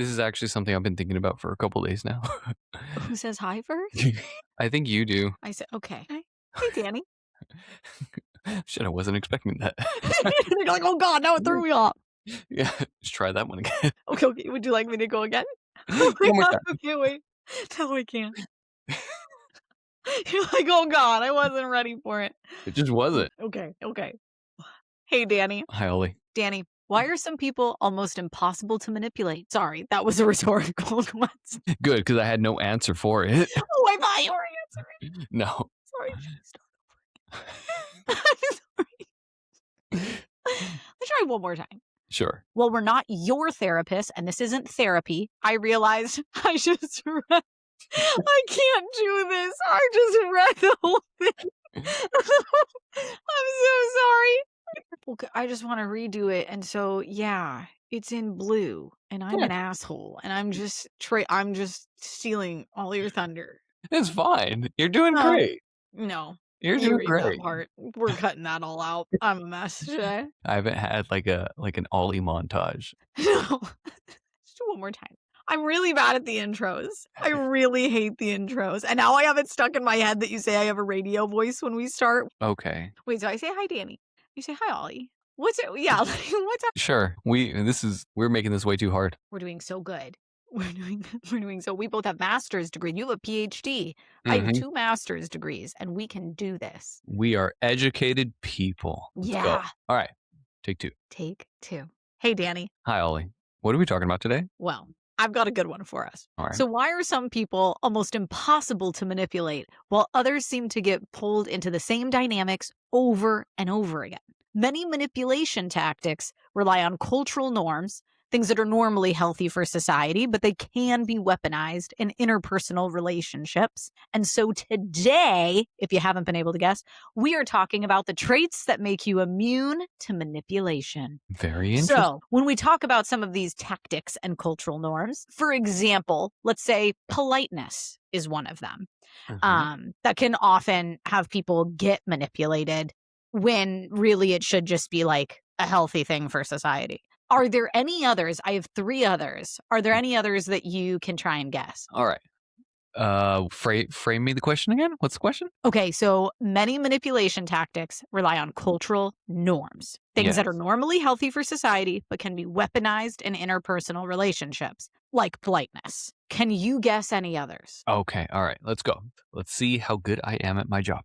This is actually something I've been thinking about for a couple days now. Who says hi first? I think you do. I said, okay. Hey, Danny. Shit, I wasn't expecting that. You're like, oh God, now it threw me off. Yeah, let's try that one again. Okay, okay. Would you like me to go again? Oh my One more God. time. Okay, wait. No, I can't. You're like, oh God, I wasn't ready for it. It just wasn't. Okay, okay. Hey, Danny. Hi, Ollie. Danny, why are some people almost impossible to manipulate? Sorry, that was a rhetorical question. Good, because I had no answer for it. Oh, I thought you were answering. No. Sorry. I'm sorry. Let's try one more time. Sure. Well, we're not your therapist, and this isn't therapy. I realized I just read. I can't do this. I just read the whole thing. I'm so sorry. Okay, I just want to redo it. And so, yeah, it's in blue, and I'm Yeah, an asshole, and I'm just stealing all your thunder. it's fine. You're doing No, great. no, You're you doing read that great. part. We're cutting that all out. I'm a mess today. I haven't had an Ollie montage. No, let's do one more time. I'm really bad at the intros. I really hate the intros. And now I have it stuck in my head that you say I have a radio voice when we start. Okay. Wait, so I say hi, Danny. You say hi, Ollie. What's it? Yeah, like, what's up? Sure. We're making this way too hard. We're doing so good. We're doing so. We both have master's degree. You have a PhD. I have Hmm. 2 master's degrees, and we can do this. We are educated people. Let's go. Yeah. All right. Take 2. Take 2. Hey, Danny. Hi, Ollie. What are we talking about today? Well, I've got a good one for us. All right. So, why are some people almost impossible to manipulate while others seem to get pulled into the same dynamics over and over again? Many manipulation tactics rely on cultural norms, things that are normally healthy for society, but they can be weaponized in interpersonal relationships. And so today, if you haven't been able to guess, we are talking about the traits that make you immune to manipulation. Very interesting. So, when we talk about some of these tactics and cultural norms, for example, let's say politeness is one of them that can often have people get manipulated when really it should just be like a healthy thing for society. Are there any others? I have 3 others. Are there any others that you can try and guess? All right. Frame me the question again. What's the question? Okay, so many manipulation tactics rely on cultural norms, things that are normally healthy for society, but can be weaponized in interpersonal relationships, like politeness. Can you guess any others? Okay. All right. Let's go. Let's see how good I am at my job.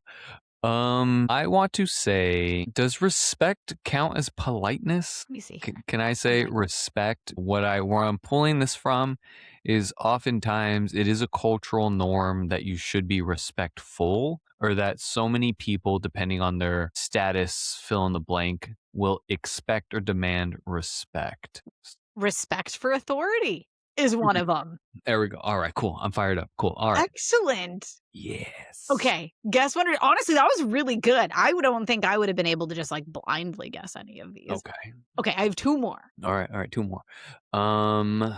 I want to say, does respect count as politeness? Let me see. Can I say respect? Where I'm pulling this from is oftentimes it is a cultural norm that you should be respectful, or that so many people, depending on their status, fill in the blank, will expect or demand respect. Respect for authority is one of them. There we go. All right, cool. I'm fired up. Cool. All right. Excellent. Yes. Okay, guess what? Honestly, that was really good. Don't think I would have been able to just like blindly guess any of these. Okay. Okay, I have 2 more. All right. 2 more. I'm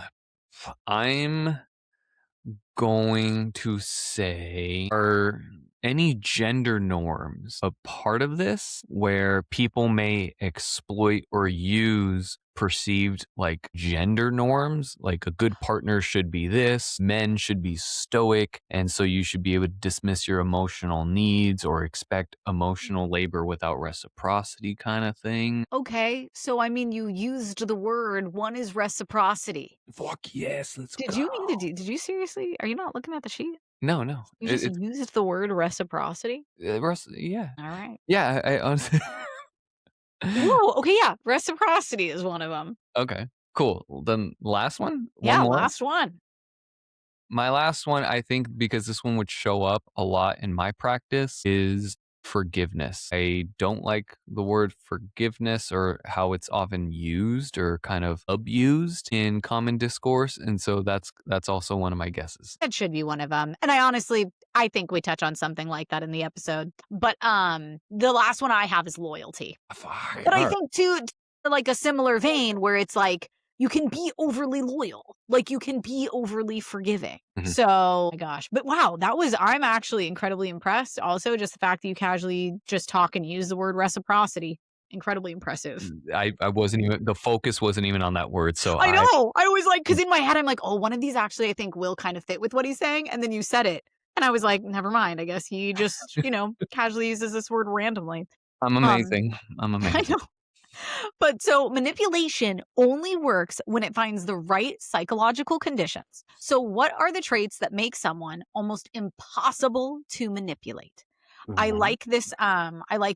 going to say, are any gender norms a part of this where people may exploit or use perceived like gender norms? Like a good partner should be this, men should be stoic, and so you should be able to dismiss your emotional needs or expect emotional labor without reciprocity, kind of thing. Okay, so I mean, you used the word. One is reciprocity. Fuck yes, let's Did go. you mean to do? Did you seriously? Are you not looking at the sheet? No, no. You just used the word reciprocity. Yeah. All right. Yeah, I honestly. Whoa. Okay. Yeah. Reciprocity is one of them. Okay, cool. Well, then last one? One Yeah. more? Last one. My last one, I think because this one would show up a lot in my practice, is forgiveness. I don't like the word forgiveness or how it's often used or kind of abused in common discourse, and so that's also one of my guesses. That should be one of them. And I think we touch on something like that in the episode. But the last one I have is loyalty. Fuck. But I Alright. think too, like a similar vein where it's like you can be overly loyal, like you can be overly forgiving. Mhm. So, oh my gosh, but wow, I'm actually incredibly impressed. Also, just the fact that you casually just talk and use the word reciprocity. Incredibly impressive. I wasn't even the focus wasn't even on that word, so I I know. I was like, because in my head, I'm like, "Oh, one of these actually I think will kind of fit with what he's saying," and then you said it, and I was like, "Never mind. I guess he just, casually uses this word randomly." I'm Um, amazing. I'm I amazing. know. But so manipulation only works when it finds the right psychological conditions. So what are the traits that make someone almost impossible to manipulate? Right. I like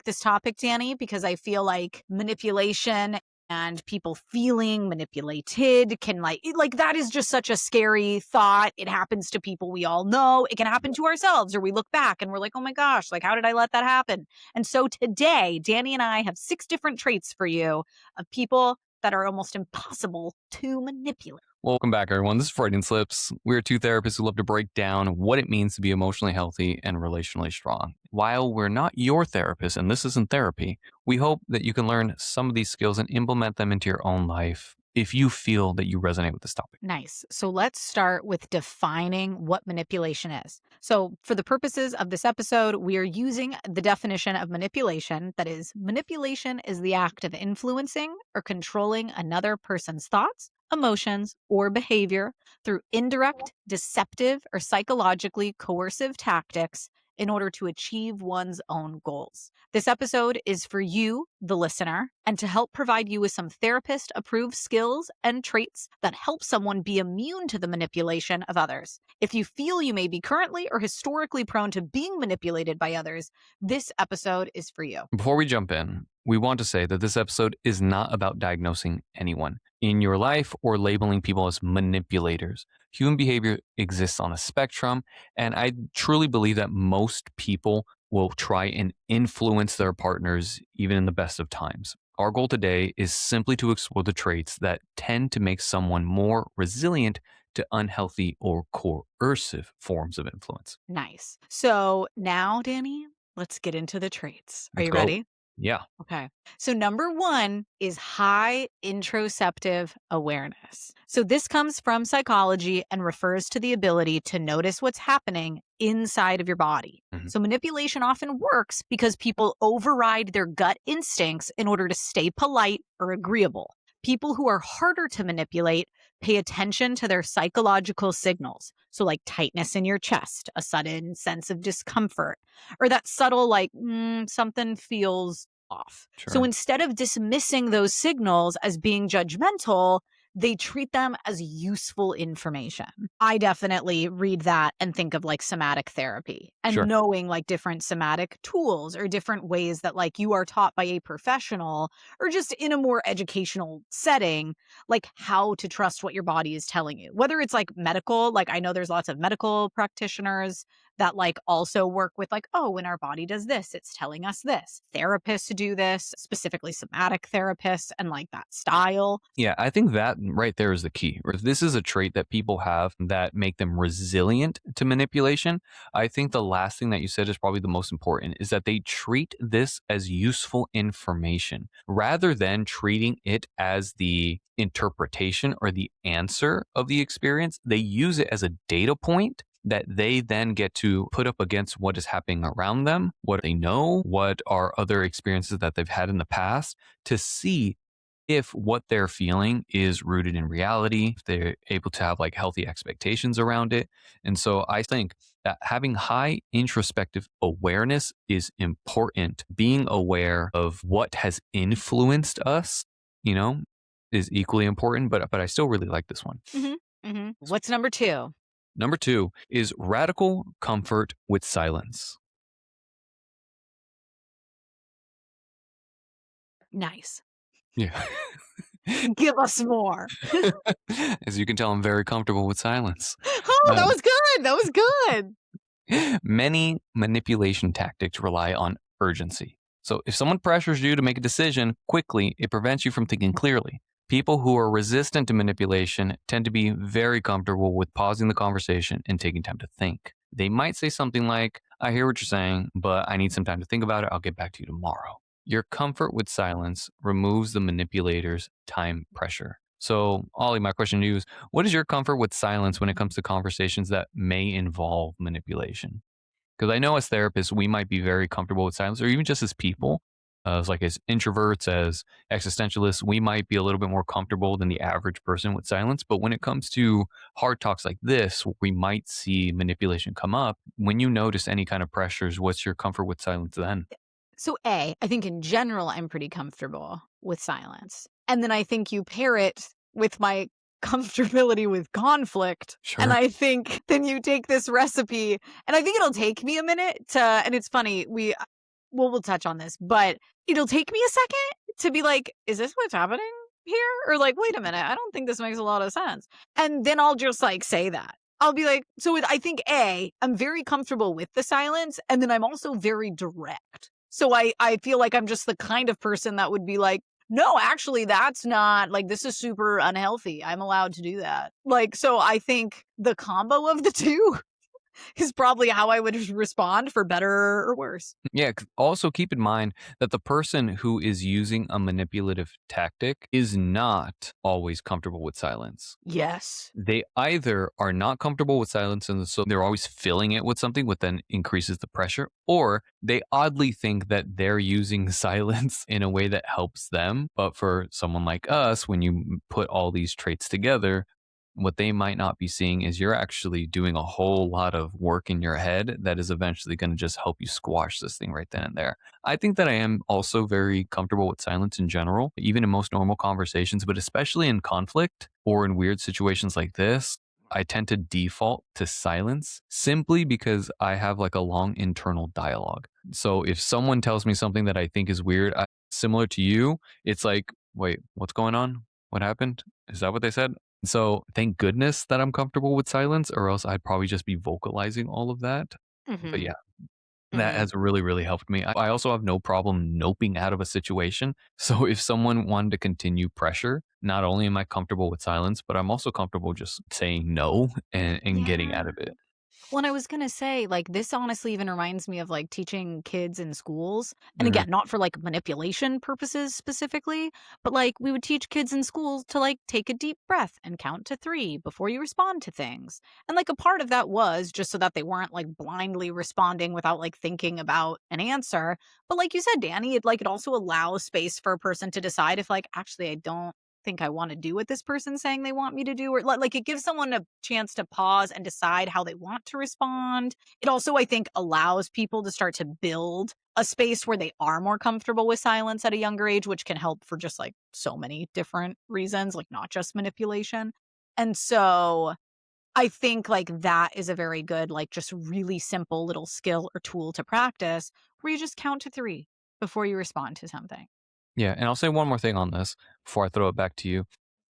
this topic, Danny, because I feel like manipulation and people feeling manipulated can like that is just such a scary thought. It happens to people we all know. It can happen to ourselves, or we look back and we're like, "Oh my gosh, like how did I let that happen?" And so today, Danny and I have 6 different traits for you of people that are almost impossible to manipulate. Welcome back, everyone. This is Freudian Slips. We're two therapists who love to break down what it means to be emotionally healthy and relationally strong. While we're not your therapist, and this isn't therapy, we hope that you can learn some of these skills and implement them into your own life if you feel that you resonate with this topic. Nice. So let's start with defining what manipulation is. So, for the purposes of this episode, we are using the definition of manipulation that is, manipulation is the act of influencing or controlling another person's thoughts, emotions, or behavior through indirect, deceptive, or psychologically coercive tactics in order to achieve one's own goals. This episode is for you, the listener, and to help provide you with some therapist approved skills and traits that help someone be immune to the manipulation of others. If you feel you may be currently or historically prone to being manipulated by others, this episode is for you. Before we jump in, we want to say that this episode is not about diagnosing anyone in your life or labeling people as manipulators. Human behavior exists on a spectrum, and I truly believe that most people will try and influence their partners even in the best of times. Our goal today is simply to explore the traits that tend to make someone more resilient to unhealthy or coercive forms of influence. Nice. So now, Danny, let's get into the traits. Are Let's you go. ready? Yeah. Okay. So, number one is high interoceptive awareness. So, this comes from psychology and refers to the ability to notice what's happening inside of your body. Mhm. So, manipulation often works because people override their gut instincts in order to stay polite or agreeable. People who are harder to manipulate pay attention to their psychological signals. So, like tightness in your chest, a sudden sense of discomfort, or that subtle, like, something feels off. So Sure. instead of dismissing those signals as being judgmental, they treat them as useful information. I definitely read that and think of like somatic therapy and Sure. knowing like different somatic tools or different ways that like you are taught by a professional or just in a more educational setting, like how to trust what your body is telling you. Whether it's like medical, like I know there's lots of medical practitioners that like also work with like, oh, when our body does this, it's telling us this. Therapists do this, specifically somatic therapists and like that style. Yeah, I think that right there is the key. If this is a trait that people have that make them resilient to manipulation, I think the last thing that you said is probably the most important is that they treat this as useful information rather than treating it as the interpretation or the answer of the experience. They use it as a data point that they then get to put up against what is happening around them, what they know, what are other experiences that they've had in the past to see if what they're feeling is rooted in reality, if they're able to have like healthy expectations around it. And so I think that having high introspective awareness is important. Being aware of what has influenced us, you know, is equally important, but I still really like this one. What's number two? Number 2 is radical comfort with silence. Nice. Yeah. Give us more. As you can tell, I'm very comfortable with silence. Oh, that Um, was good. That was good. Many manipulation tactics rely on urgency. So if someone pressures you to make a decision quickly, it prevents you from thinking clearly. People who are resistant to manipulation tend to be very comfortable with pausing the conversation and taking time to think. They might say something like, I hear what you're saying, but I need some time to think about it. I'll get back to you tomorrow. Your comfort with silence removes the manipulator's time pressure. So, Ollie, my question to you is what is your comfort with silence when it comes to conversations that may involve manipulation? Because I know as therapists, we might be very comfortable with silence, or even just as people. as introverts, as existentialists, we might be a little bit more comfortable than the average person with silence. But when it comes to hard talks like this, we might see manipulation come up. When you notice any kind of pressures, what's your comfort with silence then? So, I think in general, I'm pretty comfortable with silence. And then I think you pair it with my comfortability with conflict. And Sure. I think then you take this recipe, and I think it'll take me a minute to, and it's funny, we'll touch on this, but it'll take me a second to be like, is this what's happening here? Or like, wait a minute, I don't think this makes a lot of sense. And then I'll just like say that. I'll be like, I think I'm very comfortable with the silence, and then I'm also very direct. So I feel like I'm just the kind of person that would be like, no, actually, that's not like this is super unhealthy. I'm allowed to do that. Like, so I think the combo of the two is probably how I would respond for better or worse. Yeah. Also, keep in mind that the person who is using a manipulative tactic is not always comfortable with silence. Yes. They either are not comfortable with silence and so they're always filling it with something, which then increases the pressure, or they oddly think that they're using silence in a way that helps them. But for someone like us, when you put all these traits together, what they might not be seeing is you're actually doing a whole lot of work in your head that is eventually going to just help you squash this thing right then and there. I think that I am also very comfortable with silence in general, even in most normal conversations, but especially in conflict or in weird situations like this. I tend to default to silence simply because I have like a long internal dialogue. So if someone tells me something that I think is weird, similar to you, it's like, wait, what's going on? What happened? Is that what they said? So thank goodness that I'm comfortable with silence, or else I'd probably just be vocalizing all of that. But Mhm. yeah, that Mhm. has really, really helped me. I also have no problem noping out of a situation. So if someone wanted to continue pressure, not only am I comfortable with silence, but I'm also comfortable just saying no and getting Yeah. out of it. Well, and I was gonna say, like, this honestly even reminds me of like teaching kids in schools. And Mhm. again, not for like manipulation purposes specifically, but like we would teach kids in schools to like take a deep breath and count to 3 before you respond to things. And like a part of that was just so that they weren't like blindly responding without like thinking about an answer. But like you said, Danny, it also allows space for a person to decide if like actually I don't think I want to do what this person's saying they want me to do, or like it gives someone a chance to pause and decide how they want to respond. It also, I think, allows people to start to build a space where they are more comfortable with silence at a younger age, which can help for just like so many different reasons, like not just manipulation. And so I think like that is a very good, like just really simple little skill or tool to practice where you just count to 3 before you respond to something. Yeah. And I'll say one more thing on this before I throw it back to you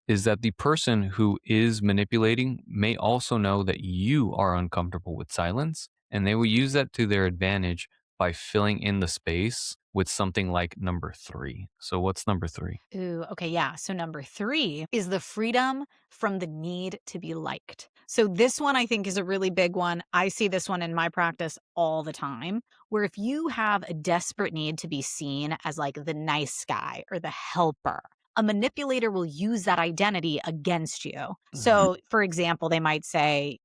is that the person who is manipulating may also know that you are uncomfortable with silence, and they will use that to their advantage by filling in the space with something like number three. So, what's number three? Ooh, okay, yeah. So number 3 is the freedom from the need to be liked. So this one I think is a really big one. I see this one in my practice all the time, where if you have a desperate need to be seen as like the nice guy or the helper, a manipulator will use that identity against you. Mhm. So, for example, they might say,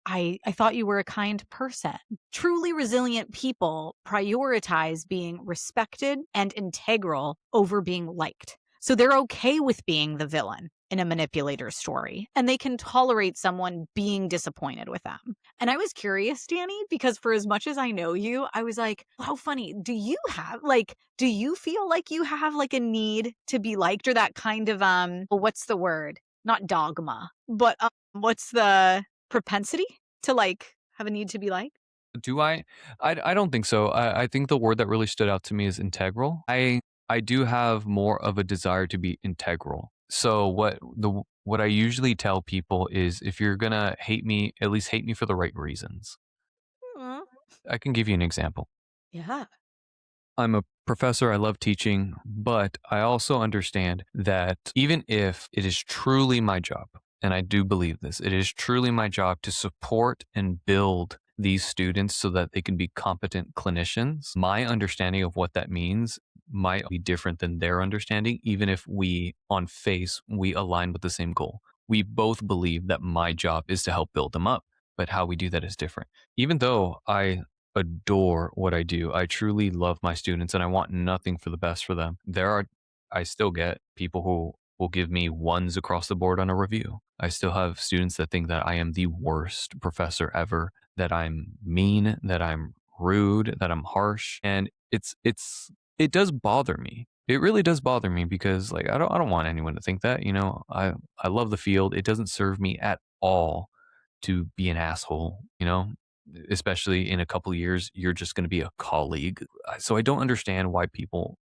I thought you were a kind person. Truly resilient people prioritize being respected and integral over being liked. So they're okay with being the villain in a manipulator's story, and they can tolerate someone being disappointed with them. And I was curious, Danny, because for as much as I know you, I was like, how funny. Do you feel like you have like a need to be liked or that kind of, what's the word? Not dogma, but what's the propensity to, like, have a need to be liked? Do I don't think so. I think the word that really stood out to me is integral. I do have more of a desire to be integral. So what I usually tell people is if you're gonna hate me, at least hate me for the right reasons. Aw. I can give you an example. Yeah. I'm a professor, I love teaching, but I also understand that even if it is truly my job, and I do believe this, it is truly my job to support and build these students so that they can be competent clinicians. My understanding of what that means might be different than their understanding, even if on face, we align with the same goal. We both believe that my job is to help build them up, but how we do that is different. Even though adore what I do. I truly love my students and I want nothing for the best for them. I still get people who will give me ones across the board on a review. I still have students that think that I am the worst professor ever, that I'm mean, that I'm rude, that I'm harsh. And it does bother me. It really does bother me because like I don't want anyone to think that, I love the field. It doesn't serve me at all to be an asshole, especially in a couple of years, you're just going to be a colleague. So I don't understand why people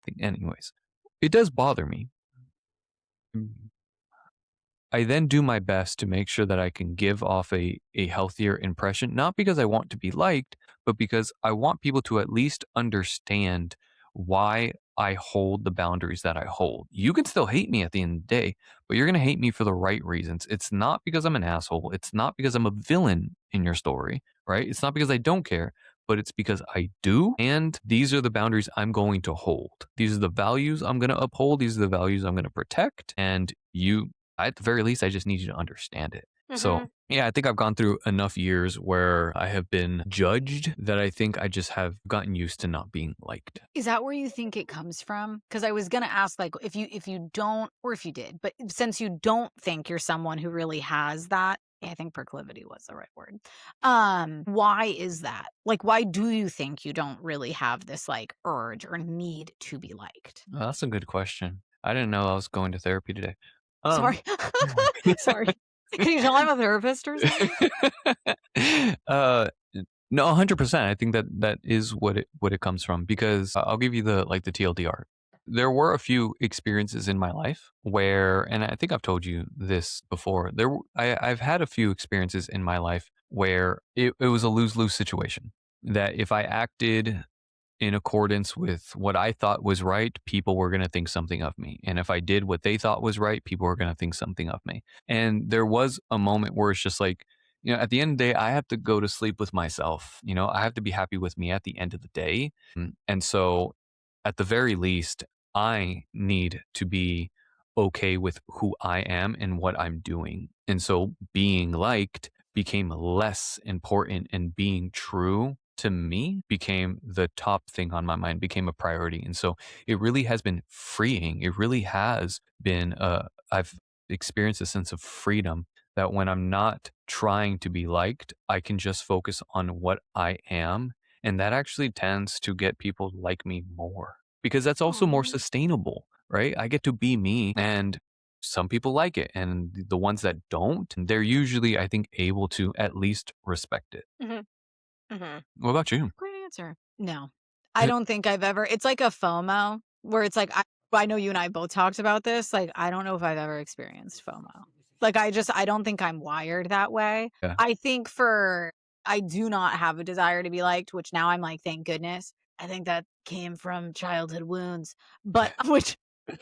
think, anyways, it does bother me. I then do my best to make sure that I can give off a healthier impression, not because I want to be liked, but because I want people to at least understand why I hold the boundaries that I hold. You can still hate me at the end of the day, but you're going to hate me for the right reasons. It's not because I'm an asshole. It's not because I'm a villain in your story, right? It's not because I don't care, but it's because I do. And these are the boundaries I'm going to hold. These are the values I'm going to uphold. These are the values I'm going to protect. And at the very least, I just need you to understand it. So, Mhm. yeah, I think I've gone through enough years where I have been judged that I think I just have gotten used to not being liked. Is that where you think it comes from? Because I was gonna ask, like, if you don't, or if you did, but since you don't think you're someone who really has that, I think proclivity was the right word. Why is that? Like, why do you think you don't really have this, like, urge or need to be liked? Oh, that's a good question. I didn't know I was going to therapy today. Um, Sorry. Sorry. Can you tell I'm a therapist or something? uh, no, 100%. I think that that is what it comes from because I'll give you the TLDR. There were a few experiences in my life where, and I think I've told you this before. I've had a few experiences in my life where it was a lose lose situation. That if I acted in accordance with what I thought was right, people were going to think something of me. And if I did what they thought was right, people were going to think something of me. And there was a moment where it's just like, at the end of the day, I have to go to sleep with myself. I have to be happy with me at the end of the day. And so, at the very least, I need to be okay with who I am and what I'm doing. And so, being liked became less important, and being true to me became the top thing on my mind, became a priority. And so it really has been freeing. It really has been, I've experienced a sense of freedom that when I'm not trying to be liked, I can just focus on what I am. And that actually tends to get people to like me more because that's also more Aw. sustainable, right? I get to be me and some people like it. And the ones that don't, they're usually, I think, able to at least respect it. Mhm, mhm. What about you? Great answer. No. I don't think I've ever it's like a FOMO where it's like I know you and I both talked about this, like, I don't know if I've ever experienced FOMO. Like, I don't think I'm wired that way. Yeah. I think for I do not have a desire to be liked, which now I'm like, "Thank goodness." I think that came from childhood wounds, but which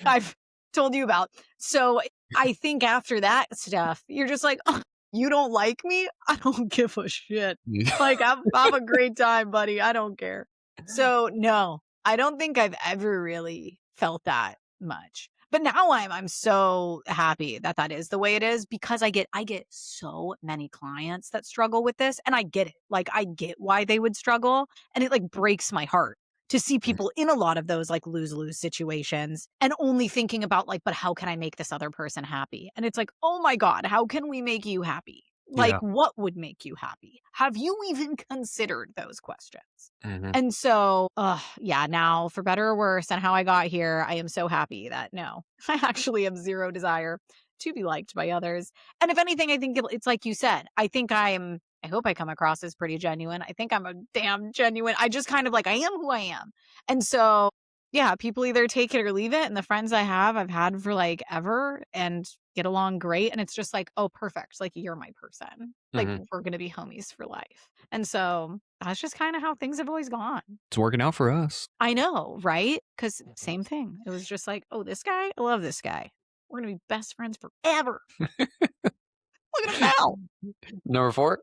I've told you about. So, I think after that stuff, you're just like, "Oh, you don't like me? I don't give a shit." Yeah. Like, have a great time, buddy, I don't care. So, no, I don't think I've ever really felt that much. But now I'm so happy that that is the way it is because I get so many clients that struggle with this, and I get it. Like, I get why they would struggle, and it, like, breaks my heart to see people in a lot of those, like, lose-lose situations and only thinking about, like, "But how can I make this other person happy?" And it's like, "Oh my god, how can we make you happy?" Like, Yeah. what would make you happy? Have you even considered those questions? Mhm. And so, yeah, now for better or worse and how I got here, I am so happy that no, I actually have zero desire to be liked by others. And if anything, I think it's like you said, I hope I come across as pretty genuine. I think I'm a damn genuine. I just kind of like, I am who I am. And so, yeah, people either take it or leave it. And the friends I have, I've had for like ever and get along great. And it's just like, oh, perfect. Like, you're my person. Like, Mhm. we're going to be homies for life. And so that's just kinda how things have always gone. It's working out for us. I know, right? Because same thing. It was just like, "Oh, this guy? I love this guy. We're gonna be best friends forever. Look at him now." Number 4,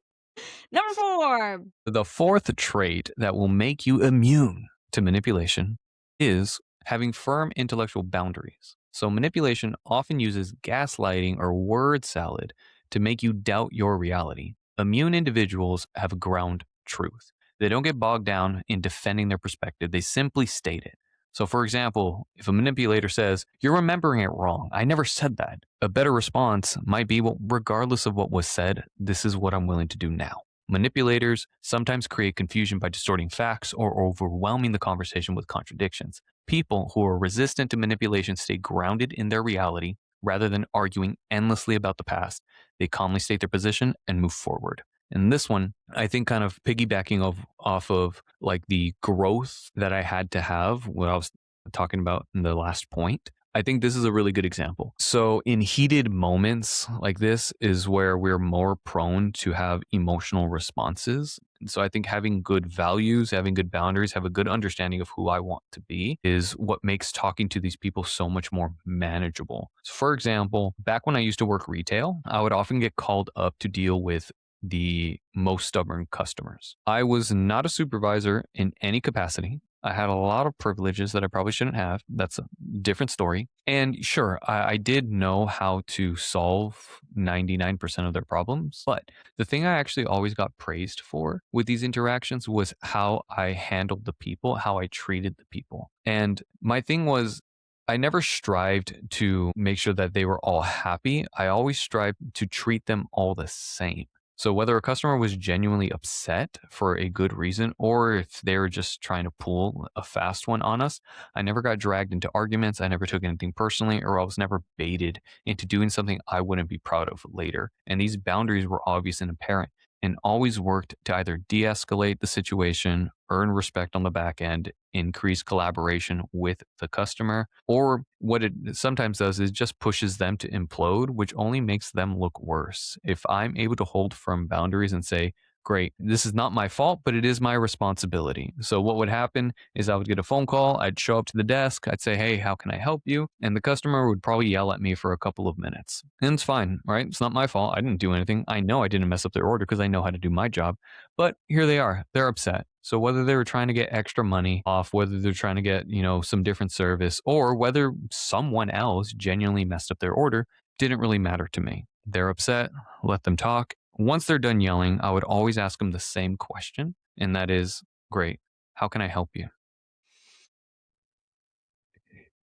Number 4. the fourth trait that will make you immune to manipulation is having firm intellectual boundaries. So, manipulation often uses gaslighting or word salad to make you doubt your reality. Immune individuals have ground truth. They don't get bogged down in defending their perspective. They simply state it. So, for example, if a manipulator says, "You're remembering it wrong. I never said that," a better response might be, "Well, regardless of what was said, this is what I'm willing to do now." Manipulators sometimes create confusion by distorting facts or overwhelming the conversation with contradictions. People who are resistant to manipulation stay grounded in their reality rather than arguing endlessly about the past. They calmly state their position and move forward. And this one, I think, kind of piggybacking off of like the growth that I had to have, what I was talking about in the last point. I think this is a really good example. So, in heated moments like this is where we're more prone to have emotional responses. And so, I think having good values, having good boundaries, have a good understanding of who I want to be is what makes talking to these people so much more manageable. So, for example, back when I used to work retail, I would often get called up to deal with the most stubborn customers. I was not a supervisor in any capacity. I had a lot of privileges that I probably shouldn't have. That's a different story. And sure, I did know how to solve 99% of their problems. But the thing I actually always got praised for with these interactions was how I handled the people, how I treated the people. And my thing was, I never strived to make sure that they were all happy. I always strived to treat them all the same. So whether a customer was genuinely upset for a good reason or if they were just trying to pull a fast one on us, I never got dragged into arguments. I never took anything personally, or I was never baited into doing something I wouldn't be proud of later. And these boundaries were obvious and apparent and always worked to either de-escalate the situation, earn respect on the back end, increase collaboration with the customer, or what it sometimes does is just pushes them to implode, which only makes them look worse. If I'm able to hold firm boundaries and say, great, this is not my fault, but it is my responsibility. So what would happen is I would get a phone call, I'd show up to the desk, I'd say, hey, how can I help you? And the customer would probably yell at me for a couple of minutes. And it's fine, right? It's not my fault. I didn't do anything. I know I didn't mess up their order because I know how to do my job. But here they are. They're upset. So whether they were trying to get extra money off, whether they're trying to get, some different service, or whether someone else genuinely messed up their order, didn't really matter to me. They're upset, let them talk. Once they're done yelling, I would always ask them the same question, and that is, great, how can I help you?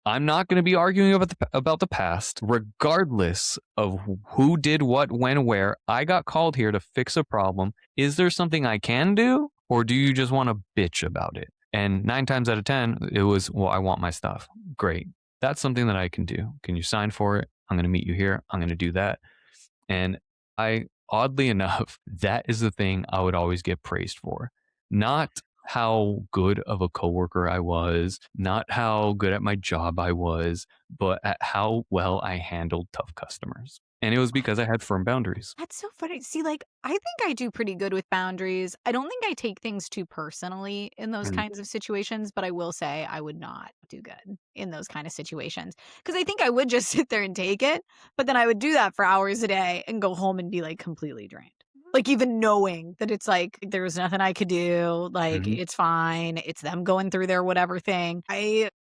I'm not going to be arguing about the past, regardless of who did what, when, where. I got called here to fix a problem. Is there something I can do, or do you just want to bitch about it? And 9 times out of 10, it was, well, I want my stuff. Great. That's something that I can do. Can you sign for it? I'm going to meet you here. I'm going to do that. And oddly enough, that is the thing I would always get praised for. Not how good of a coworker I was, not how good at my job I was, but at how well I handled tough customers. And it was because I had firm boundaries. That's so funny. See, like, I think I do pretty good with boundaries. I don't think I take things too personally in those Mm. kinds of situations, but I will say I would not do good in those kind of situations because I think I would just sit there and take it, but then I would do that for hours a day and go home and be like completely drained. Like, even knowing that it's like there was nothing I could do, like, Mhm. it's fine. It's them going through their whatever thing.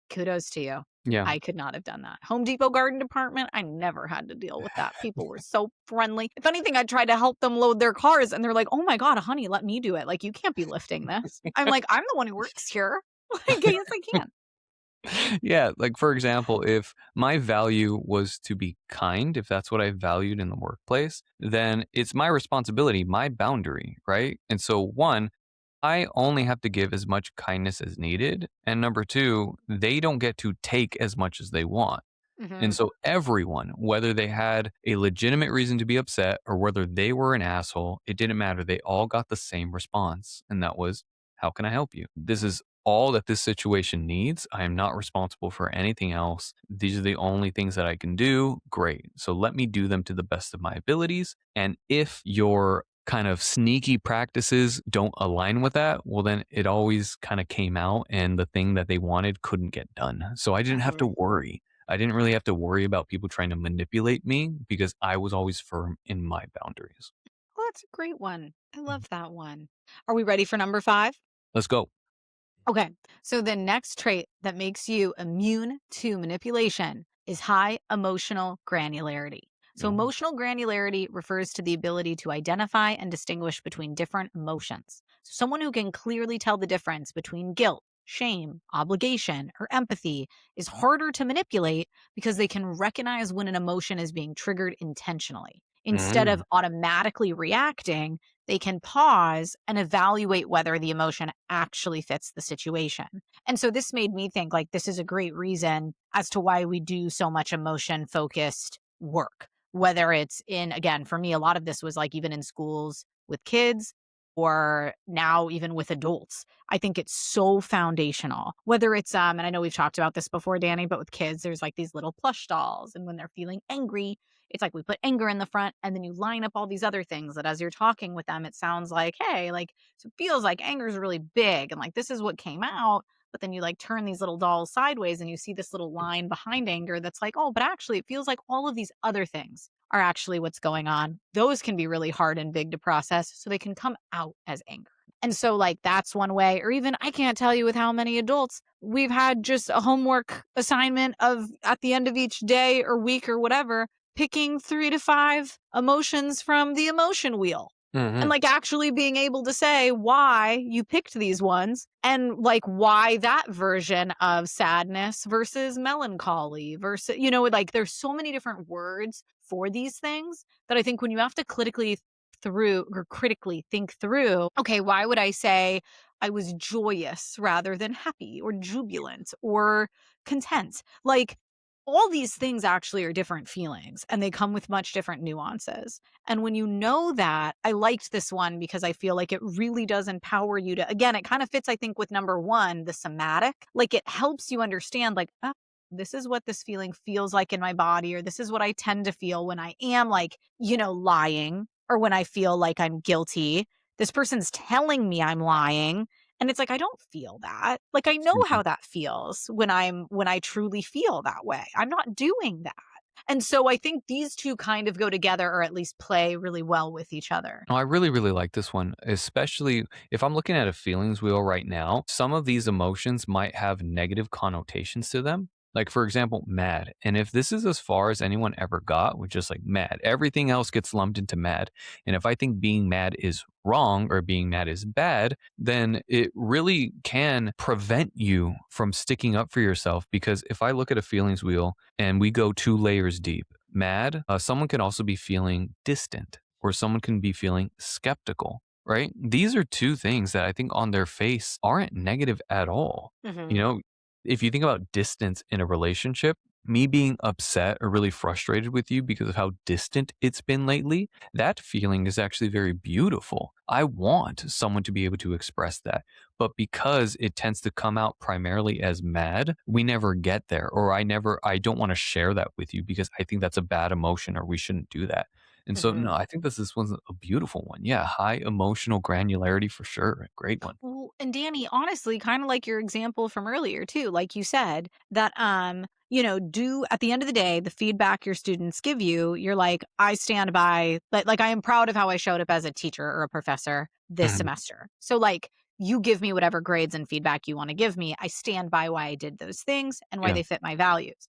Kudos to you. Yeah. I could not have done that. Home Depot garden department, I never had to deal with that. People were so friendly. If anything, I tried to help them load their cars and they're like, "Oh my god, honey, let me do it. Like, you can't be lifting this." I'm like, "I'm the one who works here." Like, "Yes, I can." Yeah, like for example, if my value was to be kind, if that's what I valued in the workplace, then it's my responsibility, my boundary, right? And so, one, I only have to give as much kindness as needed. And number two, they don't get to take as much as they want. And Mhm. so everyone, whether they had a legitimate reason to be upset or whether they were an asshole, it didn't matter. They all got the same response. And that was, how can I help you? This is all that this situation needs. I am not responsible for anything else. These are the only things that I can do. Great. So let me do them to the best of my abilities. And if your kind of sneaky practices don't align with that, well, then it always kind of came out and the thing that they wanted couldn't get done. So I didn't have to Right. worry. I didn't really have to worry about people trying to manipulate me because I was always firm in my boundaries. Well, that's a great one. I love that one. Are we ready for number 5? Let's go. Okay. So the next trait that makes you immune to manipulation is high emotional granularity. So, Oh. emotional granularity refers to the ability to identify and distinguish between different emotions. So, someone who can clearly tell the difference between guilt, shame, obligation, or empathy is harder to manipulate because they can recognize when an emotion is being triggered intentionally. Instead of Mm. automatically reacting, they can pause and evaluate whether the emotion actually fits the situation. And so this made me think like this is a great reason as to why we do so much emotion focused work. Whether it's in, again, for me, a lot of this was like even in schools with kids or now even with adults. I think it's so foundational. Whether it's and I know we've talked about this before, Danny, but with kids, there's like these little plush dolls. And when they're feeling angry, it's like we put anger in the front and then you line up all these other things that as you're talking with them, it sounds like, hey, like so it feels like anger is really big and like this is what came out. But then you like turn these little dolls sideways and you see this little line behind anger that's like, oh, but actually it feels like all of these other things are actually what's going on. Those can be really hard and big to process. So they can come out as anger. And so, like, that's one way. Or even, I can't tell you with how many adults we've had just a homework assignment of at the end of each day or week or whatever, picking 3 to 5 emotions from the emotion wheel and Mhm. like actually being able to say why you picked these ones and like why that version of sadness versus melancholy versus like there's so many different words for these things that I think when you have to critically think through, okay, why would I say I was joyous rather than happy or jubilant or content, like all these things actually are different feelings and they come with much different nuances. And when you know that, I liked this one because I feel like it really does empower you to, again, it kind of fits, I think, with number one, the somatic. Like it helps you understand, like, oh, this is what this feeling feels like in my body, or this is what I tend to feel when I am like, lying, or when I feel like I'm guilty. This person's telling me I'm lying. And it's like, I don't feel that. Like, I know Mhm. how that feels when I truly feel that way. I'm not doing that. And so I think these two kind of go together or at least play really well with each other. No, I really, really like this one, especially if I'm looking at a feelings wheel right now. Some of these emotions might have negative connotations to them. Like, for example, mad. And if this is as far as anyone ever got, with just like mad, everything else gets lumped into mad. And if I think being mad is wrong or being mad is bad, then it really can prevent you from sticking up for yourself. Because if I look at a feelings wheel and we go 2 layers deep, mad, someone can also be feeling distant or someone can be feeling skeptical, right? These are two things that I think on their face aren't negative at all. You Mhm. know, if you think about distance in a relationship, me being upset or really frustrated with you because of how distant it's been lately, that feeling is actually very beautiful. I want someone to be able to express that. But because it tends to come out primarily as mad, we never get there. Or I don't want to share that with you because I think that's a bad emotion or we shouldn't do that. And so, no, Mhm. I think this one's a beautiful one. Yeah, high emotional granularity for sure. Great one. Well, and Danny, honestly, kind of like your example from earlier too, like you said, that do at the end of the day, the feedback your students give you, you're like, I stand by like I am proud of how I showed up as a teacher or a professor this Mhm. semester. So like you give me whatever grades and feedback you want to give me. I stand by why I did those things and why Yeah. they fit my values.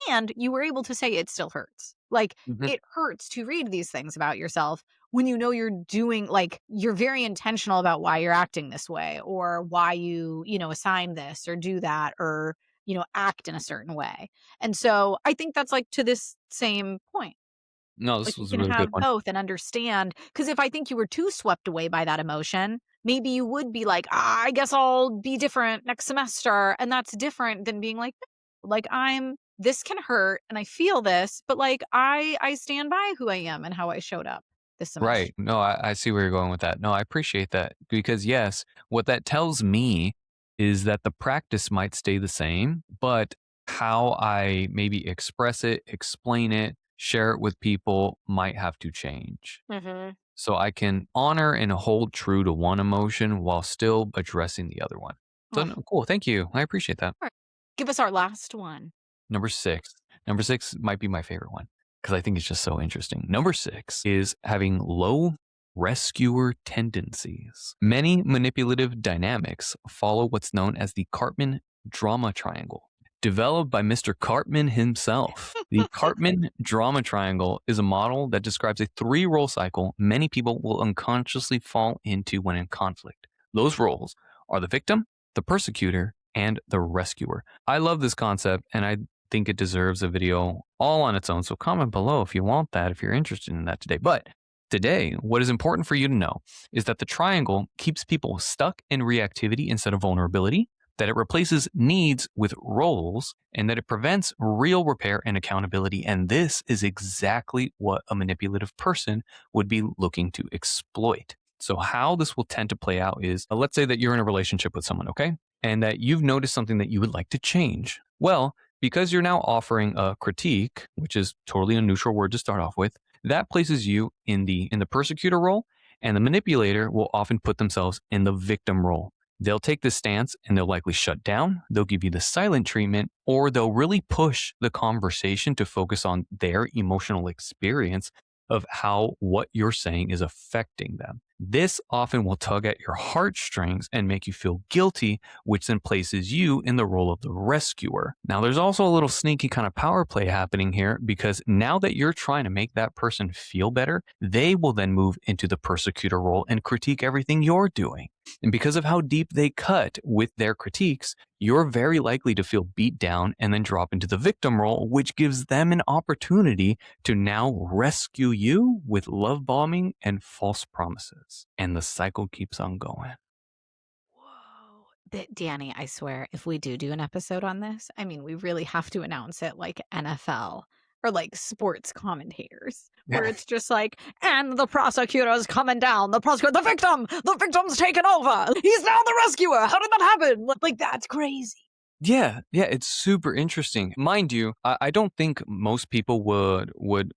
And you were able to say it still hurts. Like Mhm. it hurts to read these things about yourself when you know you're doing like you're very intentional about why you're acting this way or why you assign this or do that or act in a certain way. And so I think that's like to this same point. No, Like this you was a can really good have one. both and understand because if I think you were too swept away by that emotion, maybe you would be like, I guess I'll be different next semester. And that's different than being like, "No, like I'm this can hurt and I feel this, but like I stand by who I am and how I showed up this semester." Right. No, I see where you're going with that. No, I appreciate that because, yes, what that tells me is that the practice might stay the same, but how I maybe express it, explain it, share it with people might have to change. Mhm. So I can honor and hold true to one emotion while still addressing the other one. So, Oh, no, cool. Thank you. I appreciate that. alright. Give us our last one. Number 6. Number 6 might be my favorite one because I think it's just so interesting. Number 6 is having low rescuer tendencies. Many manipulative dynamics follow what's known as the Cartman drama triangle. Developed by Mr. Cartman himself. The Cartman drama triangle is a model that describes a three-role cycle many people will unconsciously fall into when in conflict. Those roles are the victim, the persecutor, and the rescuer. I love this concept, and I think it deserves a video all on its own. So comment below if you want that, if you're interested in that today. But today, what is important for you to know is that the triangle keeps people stuck in reactivity instead of vulnerability, that it replaces needs with roles, and that it prevents real repair and accountability. And this is exactly what a manipulative person would be looking to exploit. So, how this will tend to play out is let's say that you're in a relationship with someone, okay? And that you've noticed something that you would like to change. Well, because you're now offering a critique, which is totally a neutral word to start off with, that places you in the persecutor role, and the manipulator will often put themselves in the victim role. They'll take this stance and they'll likely shut down, they'll give you the silent treatment, or they'll really push the conversation to focus on their emotional experience of how what you're saying is affecting them. This often will tug at your heartstrings and make you feel guilty, which then places you in the role of the rescuer. Now, there's also a little sneaky kind of power play happening here because now that you're trying to make that person feel better, they will then move into the persecutor role and critique everything you're doing. And because of how deep they cut with their critiques, you're very likely to feel beat down and then drop into the victim role, which gives them an opportunity to now rescue you with love bombing and false promises. And the cycle keeps on going. Whoa. Danny, I swear, if we do an episode on this, I mean, we really have to announce it like NFL or like sports commentators, where Yeah. it's just like, and the prosecutor's coming down, the victim's taken over. He's now the rescuer. How did that happen? Like that's crazy. Yeah, it's super interesting. Mind you, I don't think most people would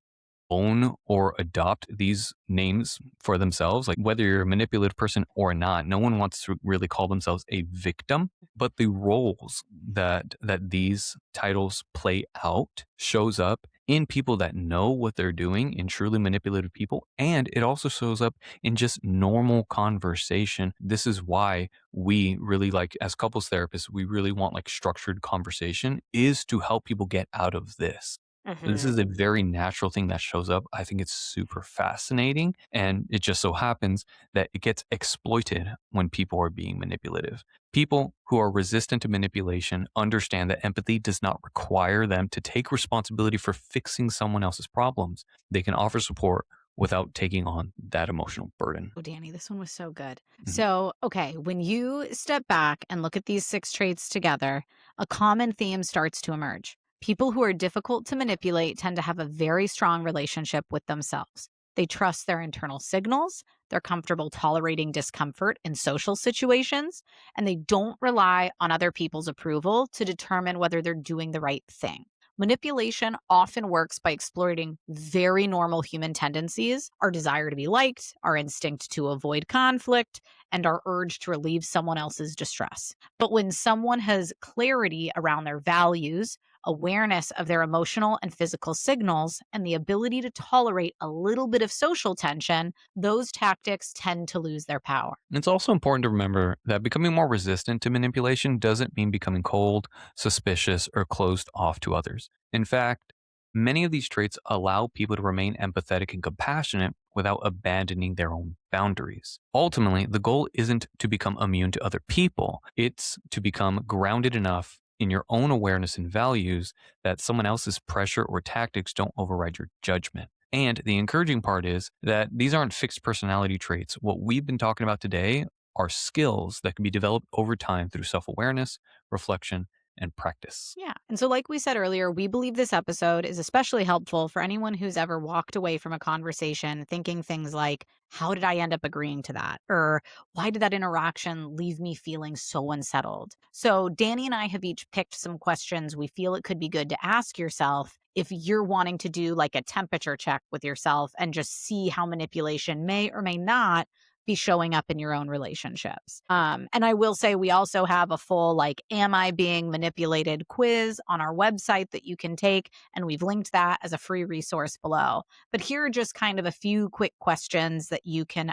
own or adopt these names for themselves, like whether you're a manipulative person or not. No one wants to really call themselves a victim, but the roles that these titles play out shows up in people that know what they're doing, in truly manipulative people, and it also shows up in just normal conversation. This is why we really like, as couples therapists, we really want like structured conversation is to help people get out of this. This Hmm. is a very natural thing that shows up. I think it's super fascinating. And it just so happens that it gets exploited when people are being manipulative. People who are resistant to manipulation understand that empathy does not require them to take responsibility for fixing someone else's problems. They can offer support without taking on that emotional burden. Oh, Danny, this one was so good. Mhm. So, okay, when you step back and look at these six traits together, a common theme starts to emerge. People who are difficult to manipulate tend to have a very strong relationship with themselves. They trust their internal signals, they're comfortable tolerating discomfort in social situations, and they don't rely on other people's approval to determine whether they're doing the right thing. Manipulation often works by exploiting very normal human tendencies, our desire to be liked, our instinct to avoid conflict, and our urge to relieve someone else's distress. But when someone has clarity around their values, awareness of their emotional and physical signals, and the ability to tolerate a little bit of social tension, those tactics tend to lose their power. It's also important to remember that becoming more resistant to manipulation doesn't mean becoming cold, suspicious, or closed off to others. In fact, many of these traits allow people to remain empathetic and compassionate without abandoning their own boundaries. Ultimately, the goal isn't to become immune to other people, it's to become grounded enough in your own awareness and values that someone else's pressure or tactics don't override your judgment. And the encouraging part is that these aren't fixed personality traits. What we've been talking about today are skills that can be developed over time through self awareness, reflection, and practice. Yeah. And so, like we said earlier, we believe this episode is especially helpful for anyone who's ever walked away from a conversation thinking things like, how did I end up agreeing to that? Or why did that interaction leave me feeling so unsettled? So, Danny and I have each picked some questions we feel it could be good to ask yourself if you're wanting to do like a temperature check with yourself and just see how manipulation may or may not be showing up in your own relationships. And I will say we also have a full like, am I being manipulated quiz on our website that you can take. And we've linked that as a free resource below. But here are just kind of a few quick questions that you can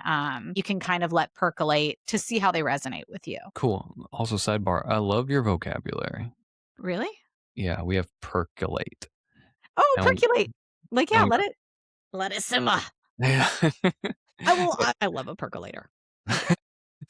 kind of let percolate to see how they resonate with you. Cool. Also, sidebar, I love your vocabulary. Really? Yeah, we have percolate. Oh, And percolate. Like, and yeah, we let it simmer. yeah. I love a percolator.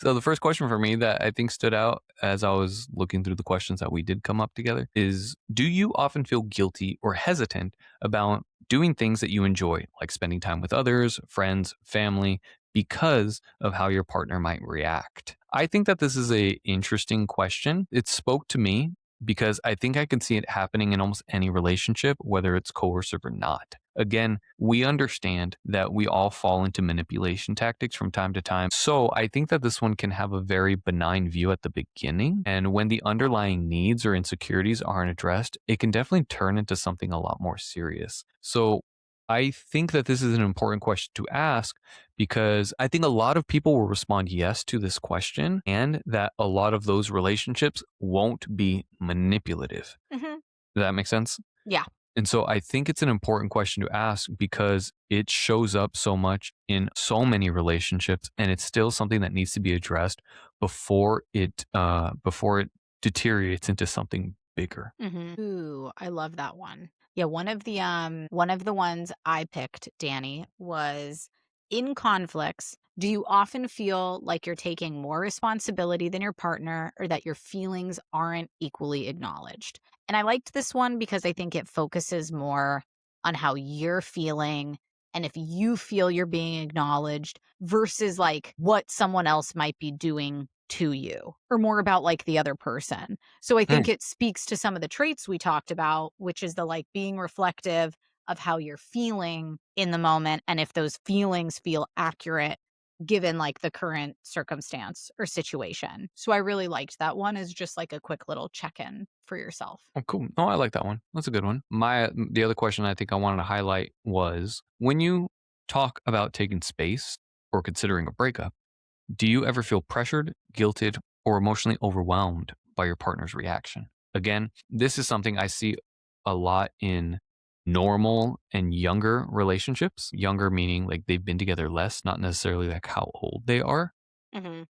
So the first question for me that I think stood out as I was looking through the questions that we did come up together is, do you often feel guilty or hesitant about doing things that you enjoy, like spending time with others, friends, family, because of how your partner might react? I think that this is a interesting question. It spoke to me because I think I can see it happening in almost any relationship, whether it's coercive or not. Again, we understand that we all fall into manipulation tactics from time to time. So I think that this one can have a very benign view at the beginning. And when the underlying needs or insecurities aren't addressed, it can definitely turn into something a lot more serious. So I think that this is an important question to ask because I think a lot of people will respond yes to this question, and that a lot of those relationships won't be manipulative. Mhm. Does that make sense? Yeah. And so I think it's an important question to ask because it shows up so much in so many relationships, and it's still something that needs to be addressed before it deteriorates into something bigger. Mhm. Ooh, I love that one. Yeah, one of the ones I picked, Danny, was in conflicts, do you often feel like you're taking more responsibility than your partner or that your feelings aren't equally acknowledged? And I liked this one because I think it focuses more on how you're feeling and if you feel you're being acknowledged versus like what someone else might be doing to you or more about like the other person. So I think Mm, it speaks to some of the traits we talked about, which is the like being reflective of how you're feeling in the moment and if those feelings feel accurate given like the current circumstance or situation. So I really liked that one as just like a quick little check-in for yourself. oh, cool. No, I like that one. That's a good one. The other question I think I wanted to highlight was when you talk about taking space or considering a breakup, do you ever feel pressured, guilted, or emotionally overwhelmed by your partner's reaction? Again, this is something I see a lot in normal and younger relationships. Younger meaning like they've been together less, not necessarily like how old they are. Mhm.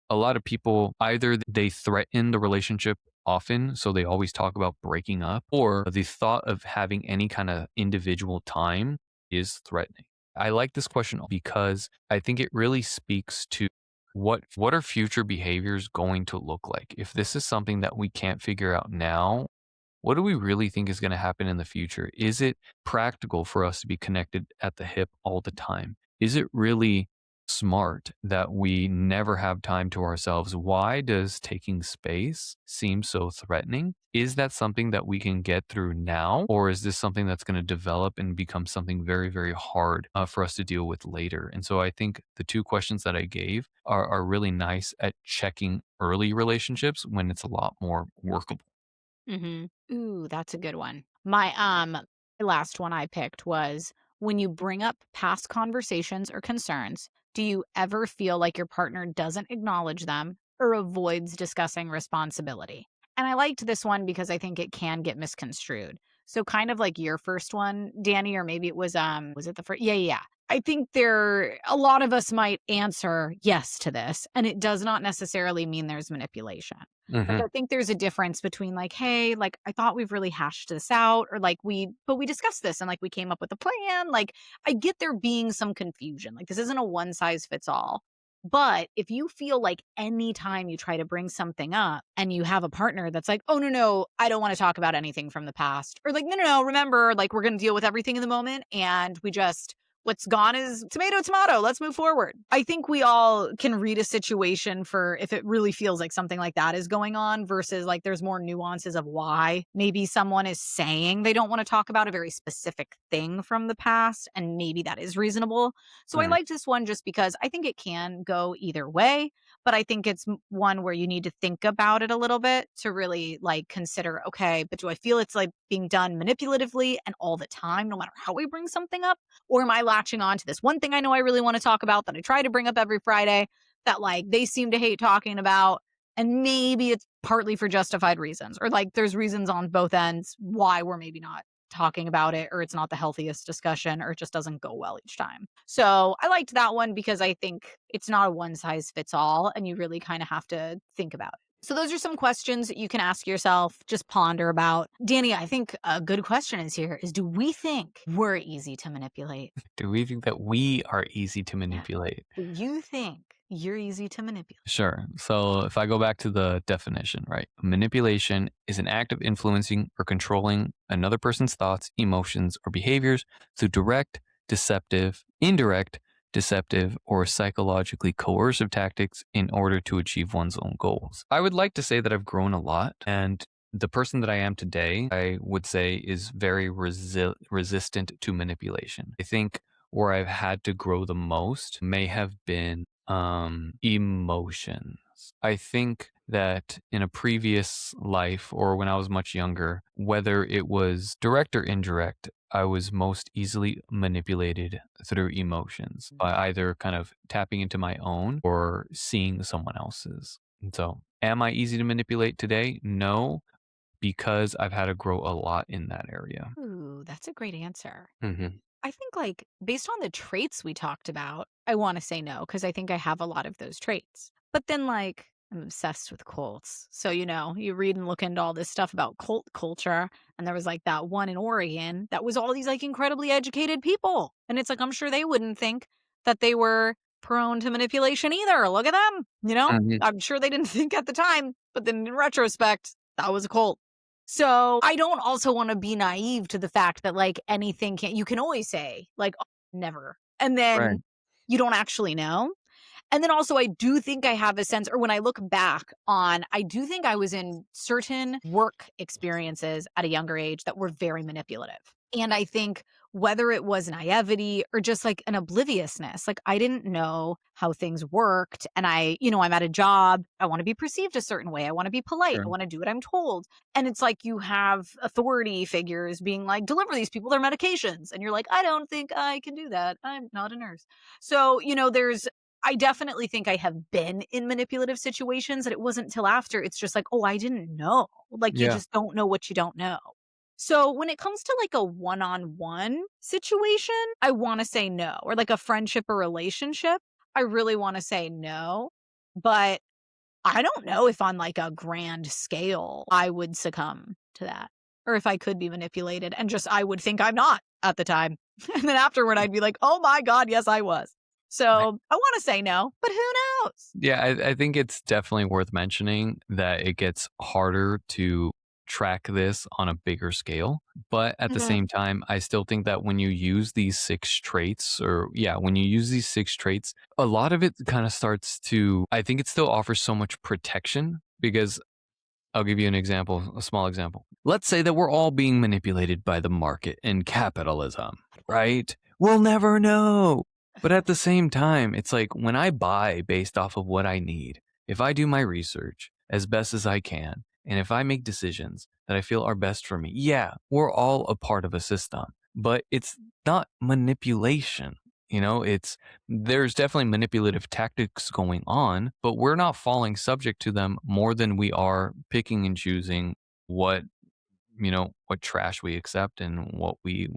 A lot of people either they threaten the relationship often, so they always talk about breaking up, or the thought of having any kind of individual time is threatening. I like this question because I think it really speaks to what are future behaviors going to look like? If this is something that we can't figure out now, what do we really think is going to happen in the future? Is it practical for us to be connected at the hip all the time? Is it really smart that we never have time to ourselves? Why does taking space seem so threatening? Is that something that we can get through now? Or is this something that's going to develop and become something very, very hard for us to deal with later? And so I think the two questions that I gave are really nice at checking early relationships when it's a lot more workable. Mhm. Ooh, that's a good one. My last one I picked was when you bring up past conversations or concerns, do you ever feel like your partner doesn't acknowledge them or avoids discussing responsibility? And I liked this one because I think it can get misconstrued. So kind of like your first one, Danny, or maybe it was it the first? Yeah, yeah, yeah. I think there a lot of us might answer yes to this, and it does not necessarily mean there's manipulation. Like, I Mhm. think there's a difference between like, "Hey, like, I thought we've really hashed this out," or like, we discussed this and, like, we came up with a plan." Like, I get there being some confusion. Like, this isn't a one size fits all. But if you feel like anytime you try to bring something up and you have a partner that's like, "Oh, no, no, I don't wanna talk about anything from the past," or like, "No, no, no, remember, like, we're gonna deal with everything in the moment, and we just what's gone is tomato, tomato. Let's move forward." I think we all can read a situation for if it really feels like something like that is going on versus like there's more nuances of why maybe someone is saying they don't want to talk about a very specific thing from the past. And maybe that is reasonable. So I Mhm. like this one just because I think it can go either way. But I think it's one where you need to think about it a little bit to really like consider, okay, but do I feel it's like being done manipulatively and all the time, no matter how we bring something up? Or am I latching on to this one thing I know I really want to talk about that I try to bring up every Friday that like they seem to hate talking about? And maybe it's partly for justified reasons, or like there's reasons on both ends why we're maybe not talking about it, or it's not the healthiest discussion, or it just doesn't go well each time. So I liked that one because I think it's not a one size fits all, and you really kind of have to think about it. So those are some questions that you can ask yourself, just ponder about. Danny, I think a good question is here is, do we think we're easy to manipulate? Do we think that we are easy to Yeah. manipulate? Do you think you're easy to manipulate? Sure. So if I go back to the definition, right? Manipulation is an act of influencing or controlling another person's thoughts, emotions, or behaviors through direct, deceptive, indirect, deceptive, or psychologically coercive tactics in order to achieve one's own goals. I would like to say that I've grown a lot, and the person that I am today, I would say, is very resistant to manipulation. I think where I've had to grow the most may have been emotions. I think that in a previous life or when I was much younger, whether it was direct or indirect, I was most easily manipulated through emotions by either kind of tapping into my own or seeing someone else's. And so, am I easy to manipulate today? No, because I've had to grow a lot in that area. Ooh, that's a great answer. Hmm. I think, like, based on the traits we talked about, I wanna say no, because I think I have a lot of those traits. But then, like, I'm obsessed with cults. So, you read and look into all this stuff about cult culture, and there was, like, that one in Oregon that was all these, like, incredibly educated people. And it's like, I'm sure they wouldn't think that they were prone to manipulation either. Look at them, you know? Hmm. I'm sure they didn't think at the time, but then in retrospect, that was a cult. So, I don't also wanna be naive to the fact that, like, anything can you can always say, like, "Oh, never," and then Right. you don't actually know. And then also, I do think I have a sense or when I look back on I do think I was in certain work experiences at a younger age that were very manipulative. And I think whether it was naivety or just like an obliviousness, like I didn't know how things worked. And I'm at a job, I want to be perceived a certain way. I want to be polite. I Sure. want to do what I'm told. And it's like you have authority figures being like, deliver these people their medications. And you're like, I don't think I can do that. I'm not a nurse. So, I definitely think I have been in manipulative situations that it wasn't till after it's just like, "Oh, I didn't know." Like, you Yeah. just don't know what you don't know. So, when it comes to, like, a one-on-one situation, I wanna say no, or, like, a friendship or relationship, I really wanna say no, but I don't know if on, like, a grand scale, I would succumb to that, or if I could be manipulated and just I would think I'm not at the time. And then afterward, I'd be like, "Oh my god, yes, I was." So, I wanna say no, but who knows? Yeah, I think it's definitely worth mentioning that it gets harder to track this on a bigger scale. But at the Mhm. same time, I still think that when you use these six traits, or yeah, when you use these six traits, a lot of it kind of starts to, I think it still offers so much protection because I'll give you an example, a small example. Let's say that we're all being manipulated by the market and capitalism, right? We'll never know. But at the same time, it's like when I buy based off of what I need, if I do my research as best as I can, and if I make decisions that I feel are best for me, yeah, we're all a part of a system, but it's not manipulation. There's definitely manipulative tactics going on, but we're not falling subject to them more than we are picking and choosing what, what trash we accept and what we.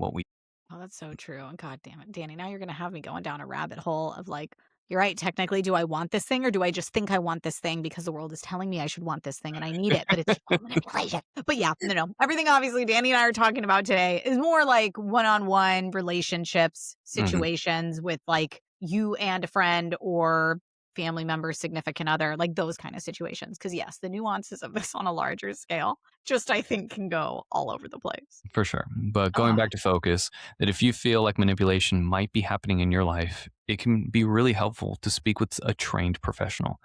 Oh, that's so true, and god damn it, Danny, now you're gonna have me going down a rabbit hole of, like, you're right, technically, do I want this thing, or do I just think I want this thing because the world is telling me I should want this thing and I need it, but it's all manipulation. But yeah, no, everything obviously Danny and I are talking about today is more like one-on-one relationships, Mhm, situations with, like, you and a friend or family member, significant other, like, those kind of situations. Because yes, the nuances of this on a larger scale just, I think, can go all over the place. for sure. But going Ugh. back to focus, that if you feel like manipulation might be happening in your life, it can be really helpful to speak with a trained professional.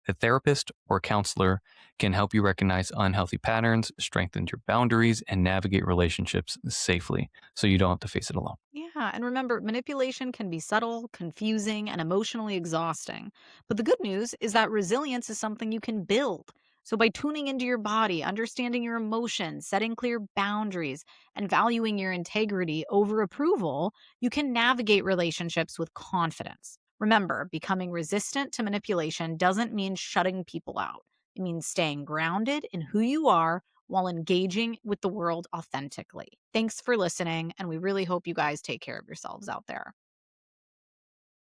A therapist or counselor can help you recognize unhealthy patterns, strengthen your boundaries, and navigate relationships safely so you don't have to face it alone. Yeah, and remember, manipulation can be subtle, confusing, and emotionally exhausting. But the good news is that resilience is something you can build. So, by tuning into your body, understanding your emotions, setting clear boundaries, and valuing your integrity over approval, you can navigate relationships with confidence. Remember, becoming resistant to manipulation doesn't mean shutting people out, it means staying grounded in who you are while engaging with the world authentically. Thanks for listening, and we really hope you guys take care of yourselves out there.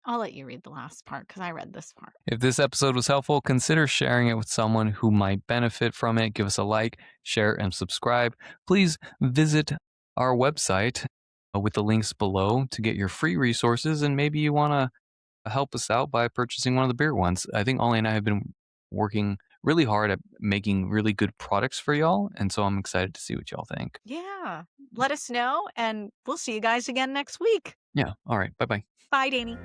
I'll let you read the last part because I read this part. If this episode was helpful, consider sharing it with someone who might benefit from it. Give us a like, share, and subscribe. Please visit our website with the links below to get your free resources. And maybe you want to help us out by purchasing one of the beer ones. I think Ollie and I have been working really hard at making really good products for y'all. And so I'm excited to see what y'all think. Yeah. Let us know, and we'll see you guys again next week. Yeah. All right. Bye bye. Bye, Danny.